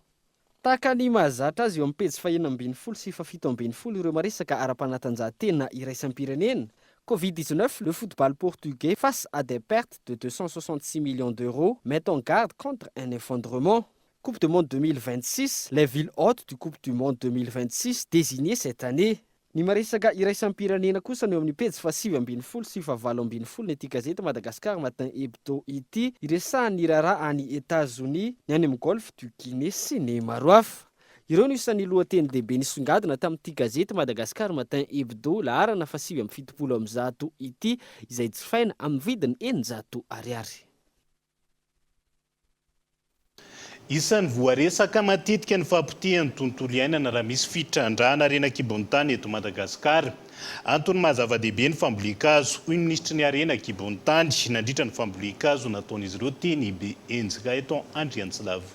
Tahaka ny mahazatra azy eo amin'ny pejy fahaenina ambin'ny folo sy fafito ambin'ny folo ireo maresaka ara-panatanjahantena iraisam-pirenena. Covid-19, le football portugais face à des pertes de 266 millions d'euros met en garde contre un effondrement. Coupe du Monde 2026, les villes hôtes du Coupe du Monde 2026 désignées cette année. Ny maresaka iraisam-pirenena kosa no amin'ny pejy fahasivy ambin'ny folo sy fahavalo ambin'ny folo n'ity gazety Madagascar Matin Hebdo ity, iresahan'ny raharaha any États-Unis, ny any amin'ny golfe du Guinée sy ny maro hafa. Ireo no isan'ny lohateny lehibe nisongadina tamin'ity gazety Madagascar Matin Hebdo laharana fahasivy amin'ny fitopolo amby zato ity, izay jifaina amin'ny vidiny 900 ariary. Isan'ny voaresaka matetika ny fampitihan'ny tontolo iainana raha misy fitrandrahana arenan-kibon'tany eto Madagasikara. Antony mahazava-dehibe ny fambolen-kazo, hoy ny ministra ny arenan-kibon'tany nandritra ny fambolen-kazo nataon'izy ireo teny be enjika eto Andriantsilavo.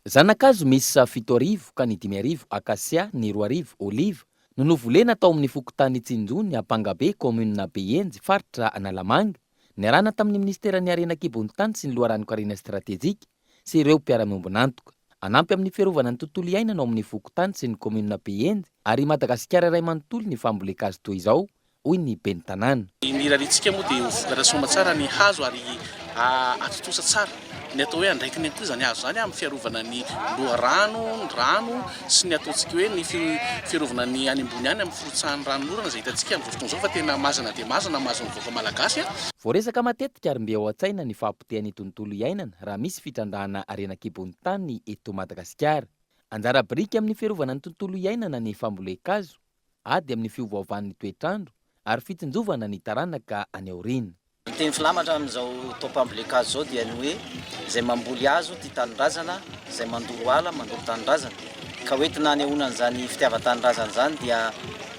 Zanakazo misy 7 ka ny 5 akasia, ny 2 olive no novolena tao amin'ny fokotany Tsinjony Apangabe commune Behenjy faritra Analamanga, niarahana tamin'ny ministeran'ny arenan-kibon'tany sy ny loharanoko arena stratégique sy ireo mpiara-miombonantoka. Anampy amin'ny fiarovana ny tontolo iainana ao amin'ny fokotany sy ny commune Behenjy ary Madagasikara iray manontolo ny fambolen-kazo toy izao, hoy ny ben'ny tanàna. Ny rahantsika moa dia vokatra soma tsara ny hazo ary atotosa tsara. Ny atao hoe andraiky ny zany hazo zany amin'ny fiarovana ny loharano, ny rano sy ny ataontsika hoe ny fiarovana ny any ambony any amin'ny firotsahan'ny ranon'orana izay hitantsika amin'ny fotoana izao fa tena mazana dia mazana mazana vaoaka malagasy. Voaresaka matetika ary mbe ao an-tsaina ny fampitehan'ny tontolo iainana raha misy fitrandahana arenan-kibon'tany eto Madagasikara. Anjara biriky amin'ny fiarovana ny tontolo iainana ny fambolen-kazo, ady amin'ny fiovaovan'ny toetrandro ary fitsinjovana ny taranaka any aoriana. Ny teny filamatra amin'izao tompambolen-kazo zao dia ny hoe izay mamboly hazo tia tanindrazana, izay mandoro ala mandoro tanindrazana. Ka hoentina anehoana an'izany fitiavan-tanindrazana zany dia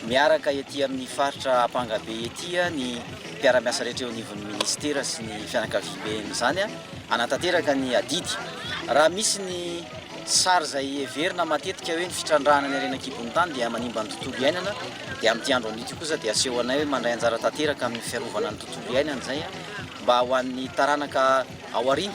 miaraka ety amin'ny faritra Apangabe ety ny mpiara-miasa rehetra eo anivon'ny ministera sy ny fianakavibe zany anatanteraka ny adidy. Raha misy ny sary izay heverina matetika hoe ny fitrandrahana ny arenan-kibon'tany dia manimba ny tontolo iainana, dia amin'ity andro an'ity kosa dia asehoanay hoe mandray anjara tanteraka amin'ny fiarovana ny tontolo iainana zay mba ho an'ny taranaka ao aoriana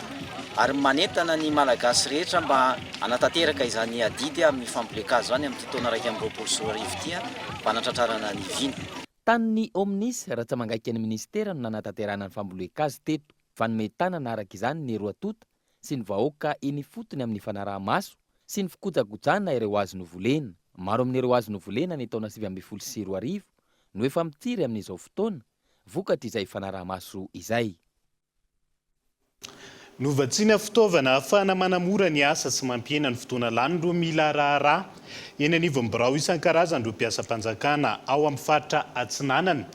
ary manentana ny malagasy rehetra mba anatanteraka izany adidy amin'ny fambolen-kazo zany amin'ny taona 2024 ity mba hanatratrarana ny vina. Tanin'ny Omnis Ratsamangaiky ny ministera no nanatanterana ny fambolen-kazo teto, fa nometana araka izany ny roatota sy ny vahoaka eny fotony amin'ny fanaraha-maso sy ny fikojakojana ireo azo novolena. Maro amin'ireo azo novolena ny taona 2022 no efa mitiry amin'izao fotoana vokatra izay fanaraha-maso izay. Novatsiana fitaovana ahafahana manamora ny asa sy mampiena ny fotoana lany ireo mila raharaha eny anivon'ny birao isan-karazany ireo mpiasa-panjakana ao amin'ny faritra Atsinanana.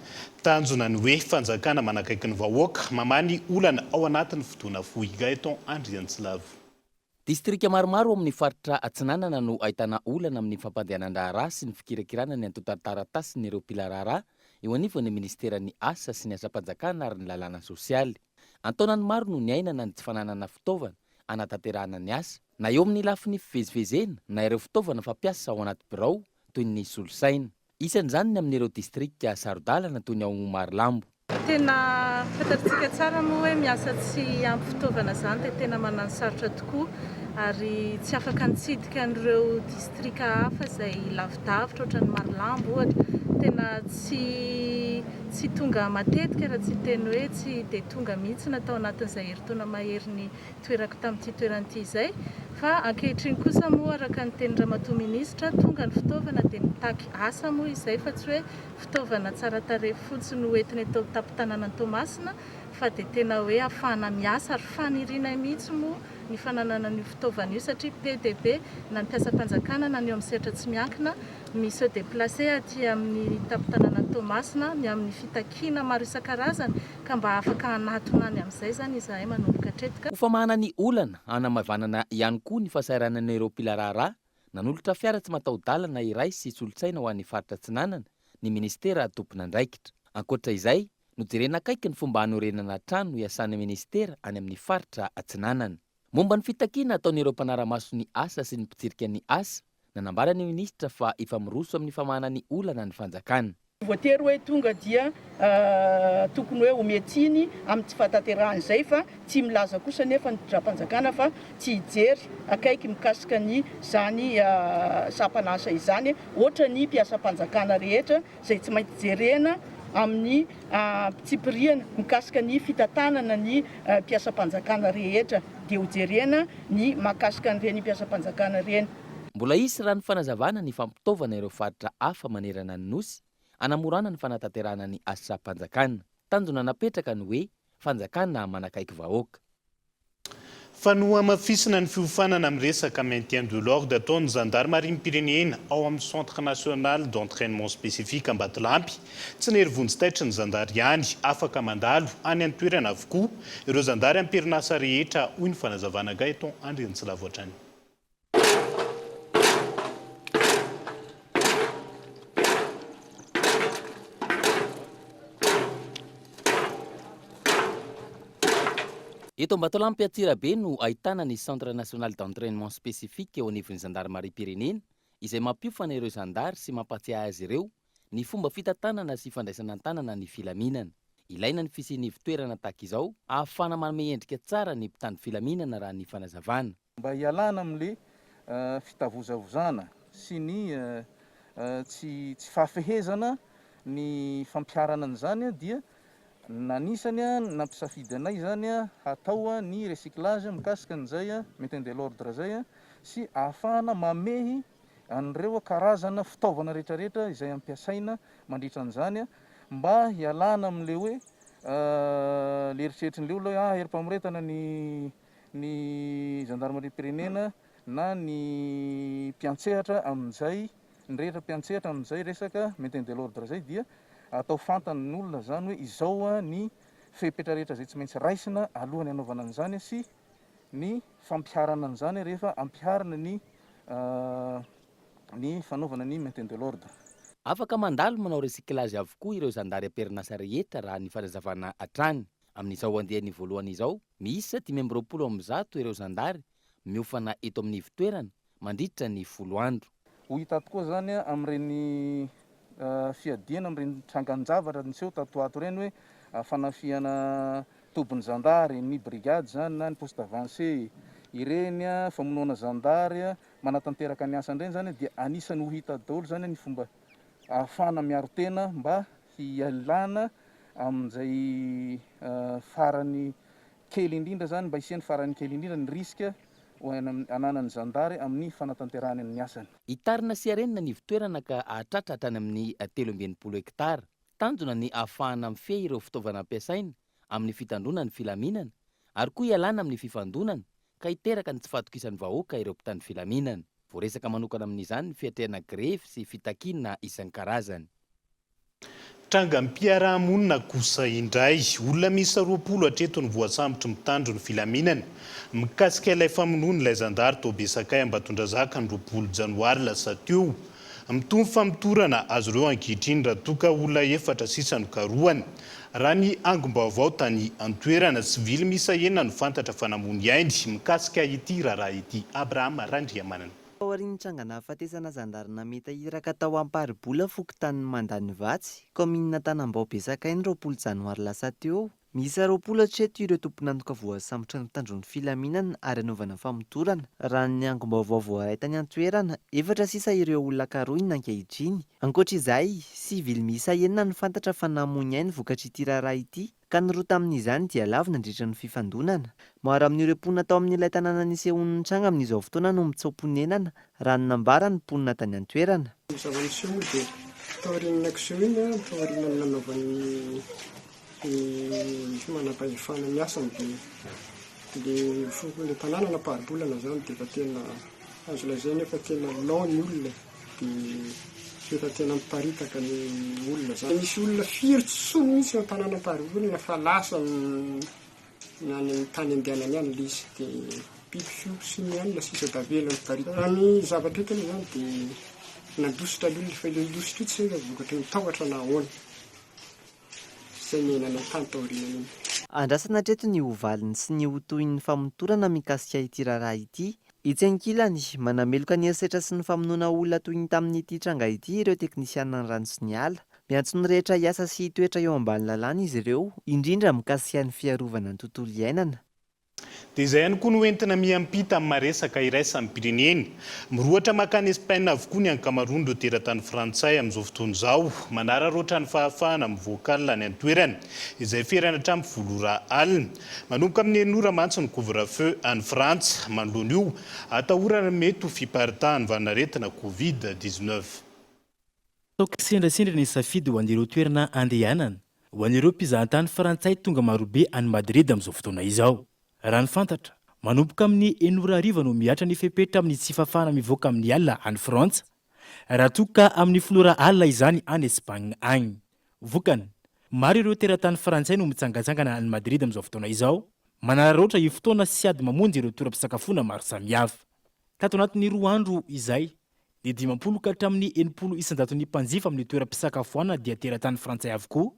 Tanjona ny hoe fanjakana manakaiky ny vahoaka mamany olana ao anatin'ny fotoana fohy eto Andriantsilavo. Distrika maromaro amin'ny faritra Atsinanana no ahitana olana amin'ny fampandehanan-draharaha sy ny fikirakirana ny antotan-taratasy ny ireo mpila raharaha eo anivon'ny ministeran'ny asa sy ny asa-panjakana ary ny lalàna sosialy. Antaonany maro no ny ainana ny tsy fananana fitaovana anatanterahana ny asa na eo amin'ny lafiny fivezivezena na ireo fitaovana fampiasa ao anaty birao toy ny solosaina. Isan'izany ny amin'ireo distrika Sarodalana toy ny ao Marilambo. Tena fatantsika tsara moa hoe miasa tsy ampy fitaovana zany dia tena manano sarotra tokoa ary tsy afaka nitsidika an'ireo distrika hafa izay lavidavitra ohatran'ny Marilambo ohatra. Tena tsy tonga matetika raha tsy teny hoe tsy dia tonga mihitsy natao anatin'izay herintaona mahery ny toerako tamin'ity toerana ity izay fa ankehitriny kosa moa araka ny teny Ramatoa Minisitra tonga ny fitaovana dia mitaky asa moa izay fa tsy hoe fitaovana tsara tarehy fotsiny hoentiny atao tampon-tanàna Toamasina fa dia tena hoe ahafahana miasa ary faniriana mihitsy moa ny fananana ny fitaovana io satria PDB na ny mpiasam-panjakana na ny eo amin'ny sehatra tsy miankina misy déplacé aty amin'ny tampon-tanàna Toamasina ny amin'ny fitakiana maro isan-karazany ka mba afaka hanatona any amin'izay zany izahay manomboka hatretika. Ho famahana ny olana hanamavanana ihany koa ny fahasahiranan'ireo mpilaraharaha nanolotra fiara tsy mataho-dalana iray sy solotsaina ho an'ny faritra Atsinanana ny ministera tompona andraikitra. Ankoatra izay nojerena akaiky ny fomba hanorenana trano iasan'ny ministera any amin'ny faritra Atsinanana. Momba ny fitakiana ataon'ireo mpanara-maso ny asa sy ny mpitsirika ny asa nanambara ny minisitra fa efa miroso amin'ny famahana ny olana ny fanjakana. Voatery hoe tonga dia tokony hoe ometiny amin'ny tsy fataterahany izay fa tsy milaza kosa nefa ny dra-panjakana fa tsy hijery akaiky mikasika ny zany sampanasa izany ohatra ny mpiasam-panjakana rehetra izay tsy maintsy jerena amin'ny pitsipiriana mikasika ny fitantanana ny mpiasam-panjakana rehetra dia hojerena ny mahakasika an'ireny mpiasam-panjakana ireny. Mbola isy raha ny fanazavana ny fampitaovana ireo faritra hafa manerana ny nosy anamorana ny fanatanterahana ny asa-panjakana. Tanjona napetraka ny hoe fanjakana manakaiky vahoaka. Fanoa mafisina ny fiofanana amin'ny resaka maintien de l'ordre ataon'ny gendarmerie pirenena ao amin'ny centre national d'entraînement spécifique Ambatolampy tsy nerivonjitaitra ny zandary ihany afaka mandalo any an-toerana avokoa ireo zandary amperinasa rehetra hoy ny fanazavana Gaëtan Andriantsylavoatrany. Eto Ambatolampy Atsirabe no ahitana ny centre national d'entraînement spécifique eo anivon'ny gendarmerie pirenena izay mampiofana ireo zandary sy mampatsiahy azy ireo ny fomba fitantanana sy fandraisana an-tanana ny filaminana. Ilaina ny fisian'ny fitoerana tahaka izao ahafana manome endrika tsara ny mpitandro filaminana raha ny fanazavana. Mba hialana amin'le fitavozavozana sy ny tsy fahafehezana ny fampiarana an'izany dia nanisany nampisafidy anay zany hatao ny recyclage mikasika an'izay maintien de l'ordre zay sy ahafahana mamehy an'ireo karazana fitaovana rehetrarehetra izay ampiasaina mandritra an'izany mba hialana amin'le hoe le eritreritrin'le olona hoe erim-pamoretana ny gendarmerie pirenena na ny mpiantsehatra amin'izay ny rehetra mpiantsehatra amin'izay resaka maintien de l'ordre zay dia atao fantan'olona zany hoe izao ny fepetra rehetra zay tsy maintsy raisina alohany anaovana an'izany sy ny fampiarana an'izany rehefa ampiarana ny fanaovana ny maintien de l'ordre. Afaka mandalo manao recyclage avokoa ireo zandary amperinasa rehetra raha ny fanazavana hatrany. Amin'izao andehany voalohany izao misy 520 ireo zandary miofana eto amin'ny fitoerana mandritra ny 10 andro. Ho hita tokoa zany amin'ireny fiadiana amin'ireny trangan-javatra niseho tatoato ireny hoe fanafiana tobiny zandary ny brigade zany na ny poste avancé ireny famonoana zandary manatanteraka ny asa ireny zany dia anisany ho hita daholo zany ny fomba ahafana miaro tena mba hialana amin'izay farany kely indrindra zany mba hisiany farany kely indrindra ny riska ananany zandary amin'ny fanatanterahany ny asany. Hitarina sy arenina ny fitoerana ka ahatratra hatrany amin'ny 13 hektara. Tanjona ny ahafahana mifehy ireo fitaovana ampiasaina amin'ny fitandrona ny filaminana ary koa hialana amin'ny fifandonana ka hiteraka ny tsy fahatokisan'ny vahoaka ireo mpitandro filaminana. Voaresaka manokana amin'izany ny fiatrehana grefy sy fitakiana isan-karazany. Trangam-piarahamonina kosa indray olona misy 20 hatreto ny voasambotra mitandro ny filaminana mikasika ilay famonoana ilay zandary Tobesakay Ambatondrazaka ny 20 Janoary lasa teo mitombo famitorana azy ireo ankehitriny raha toka olona 4 sisa nokarohany. Raha ny angom-baovao tany antoerana sivily misa enina no fantatra fanamony ainy mikasika ity raharaha ity. Abraham Randriamanana. Aorian'ny trangana fatesana zandarina meta iraka tao amparibola foky tany Mandany Vatsy, komina Tanambao Besakay ny 20 Janoary lasa teo. Misy 20 ireo tompon'antoka voasambotra ny tandron'ny filaminana ary anaovana famotorana. Raha ny angom-baovao voaraitany an-toerana, 4 sisa ireo olona karohina ankehitriny. Ankoatr'izay, sivily miisa 9 ny fantatra fa namony ainy vokatr'ity raharaha ity, ka ny roa tamin'izany dia lavo nandritra ny fifandonana. Maro amin'ireo mponina tao amin'ilay tanàna nisehon'ny tranga amin'izao fotoana no mitsaomponenana raha ny nambara ny mponina tany an-toerana. Zava-niseho dia taoriana kiseho iny a, taoriana nanaovan'ny manam-pahefana ny asany dia le tanàna napaharibolana zany dia efa tena azo lazaina efa tena lao ny olona dia efa tena miparitaka ny olona zany. Misy olona firy tsoa mihitsy ny tanàna napaharibolana fa lasa ny any tany andehanany any lisy dia pipifiopo sy ny any sisa davela miparitaka. Ny zavatra etany zany dia nandositra aloha fa ilay indositra ity seza vokatra mitahotra na ahoana. Andrasana treto ny hovaliny sy ny hotohin'ny famotorana mikasika ity raharaha ity. Itsenkilany manameloka ny herisetra sy ny famonoana olona toy ny tamin'ity tranga ity ireo teknisianina ny rano sy ny ala. Miantso ny rehetra hiasa sy hitoetra eo ambany lalàna izy ireo, indrindra mikasika ny fiarovana ny tontolo iainana. Dia izay ihany koa no entina miampita amin'ny maresaka iraisan'ny pireneny. Miroatra makany Espaina avokoa ny ankamaroan'ireo teratany frantsay amin'izao fotoana izao, manararaotra ny fahafahana amin'ny voakala ny an-toerana izay ferana hatramin'ny 10 alina. Manomboka amin'ny 9 mantsy ny couvre-feu any Frantsa, manoloana io atahorana mety ho fiparitahan'ny vanaretina Covid-19. Toka sendrasendra ny safidy ho an'ireo toerana andehanana. Ho an'ireo mpizahatany frantsay tonga marobe any Madrid amin'izao fotoana izao. Raha ny fantatra, manomboka amin'ny 9 no miatra ny fepetra amin'ny tsy fafana mivoaka amin'ny alina any Frantsa. Raha toka amin'ny 10 alina izany any Espagne agny. Vokany, maro ireo teratany frantsay no mitsangatsangana any Madrid amin'izao fotoana izao, manararaotra io fotoana sy ady mamonjy ireo toeram-pisakafoana maro samihafa. Tato anatin'ny 2 andro izay, dia 50 ka hatramin'ny 80 isan-jaton'ny mpanjifa amin'ny toeram-pisakafoana dia teratany frantsay avokoa.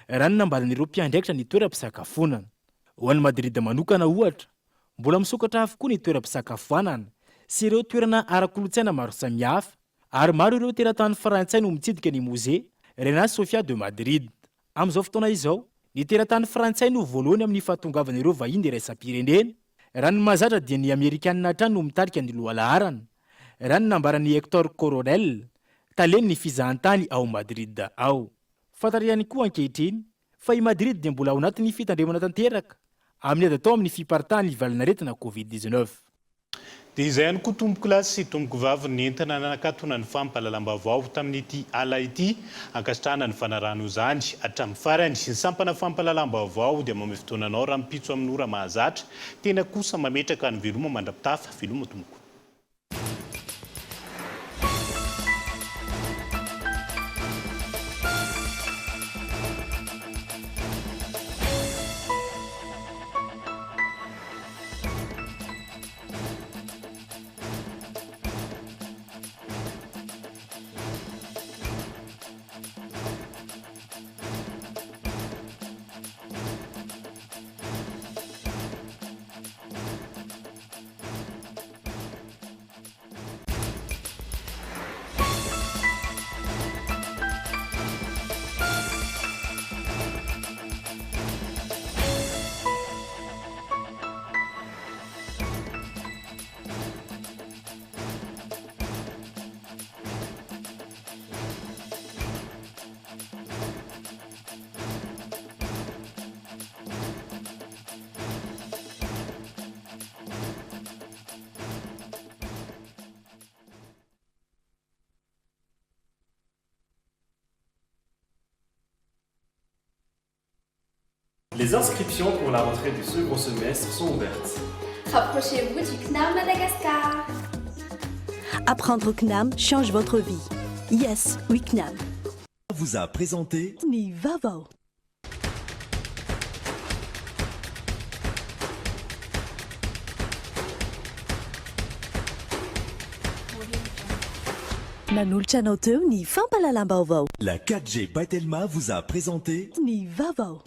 Raha ny nambalan'ireo mpiandraikitra ny toeram-pisakafoanana. Ho an'ny Madrid manokana ohatra, mbola misokatra avokoa ny toeram-pisakafoanana sy ireo toerana ara-kolontsaina maro samihafa, ary maro ireo teratany frantsay no mitsidika ny musée Reina Sofia de Madrid. Amin'izao fotoana izao, ny teratany frantsay no voalohany amin'ny fahatongavan'ireo vahiny iraisam-pirenena. Raha ny mahazatra dia ny Amerikanina hatrany no mitarika ny lohalaharana. Raha ny nambaran'ny Hector Coronel, taleny ny fizahantany ao Madrid ao. Fantatra ihany koa ankehitriny fa i Madrid dia mbola ao anatin'ny fitandremana tanteraka amin'ny ady atao amin'ny fiparitahan'ny valinaretina Covid-19. Dia izay ihany koa tomboko lasy sy tomboko vavy ny entana nanakatona ny fampahalalam-baovao tamin'ity ala ity ankasitrahana ny fanarahana izany hatramin'ny farany. Ny sampana fampahalalam-baovao dia manome fotoananao raha mipitso amin'ny ora mahazatra, tena kosa mametraka ny veloma mandrapitafa veloma tomboko. Les inscriptions pour la rentrée du second semestre sont ouvertes. Rapprochez-vous du CNAM Madagascar. Apprendre au CNAM change votre vie. Yes, oui CNAM. Vous a présenté Ni Vavo. Nanulcha no teu ni fampalalambaovao. La 4G Batelma vous a présenté Ni Vavo.